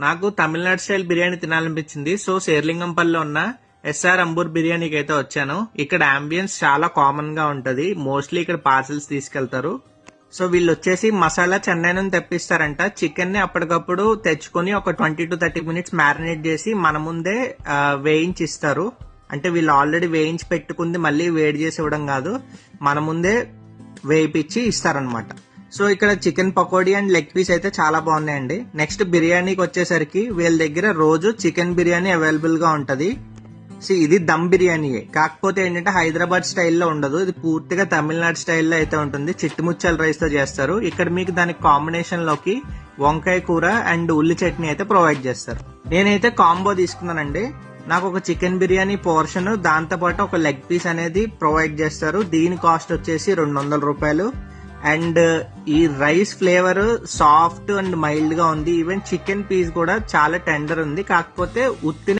నాకు Tamil Nadu style biryani తినాలనిపించింది. So శేర్లింగంపల్లిలో ఉన్న SR Ambur బిర్యానీకి అయితే వచ్చాను. ఇక్కడ అంబియన్స్ చాలా కామన్ గా ఉంటది. మోస్ట్లీ ఇక్కడ పార్సల్స్ తీసుకెళ్తారు. సో వీళ్ళు వచ్చేసి మసాలా చెన్నై నుంచి తెప్పిస్తారంట. చికెన్ ని అప్పటికప్పుడు తెచ్చుకొని ఒక 20 to 30 minutes మ్యారినేట్ చేసి మన ముందే వేయించి ఇస్తారు. అంటే వీళ్ళు ఆల్రెడీ వేయించి పెట్టుకుంది మళ్ళీ వేడి చేసి ఇవ్వడం కాదు, మన ముందే వేయించి ఇస్తారనమాట. సో ఇక్కడ chicken pakodi and leg piece అయితే చాలా బాగున్నాయండి. నెక్స్ట్ బిర్యానీకి వచ్చేసరికి వీళ్ళ దగ్గర రోజు చికెన్ బిర్యానీ అవైలబుల్ గా ఉంటది. సో ఇది దమ్ బిర్యానీయే, కాకపోతే ఏంటంటే హైదరాబాద్ స్టైల్లో ఉండదు, ఇది పూర్తిగా తమిళనాడు స్టైల్లో అయితే ఉంటుంది. చిట్టుముచ్చల రైస్ తో చేస్తారు. ఇక్కడ మీకు దానికి కాంబినేషన్ లోకి వంకాయ కూర అండ్ ఉల్లి చట్నీ అయితే ప్రొవైడ్ చేస్తారు. నేనైతే కాంబో తీసుకున్నానండి. నాకు ఒక చికెన్ బిర్యానీ పోర్షన్, దాంతో పాటు ఒక లెగ్ పీస్ అనేది ప్రొవైడ్ చేస్తారు. దీని కాస్ట్ వచ్చేసి 200 రూపాయలు. అండ్ ఈ rice flavour soft and mild గా ఉంది. ఈవెన్ చికెన్ పీస్ కూడా చాలా టెండర్ ఉంది, కాకపోతే ఉత్తిన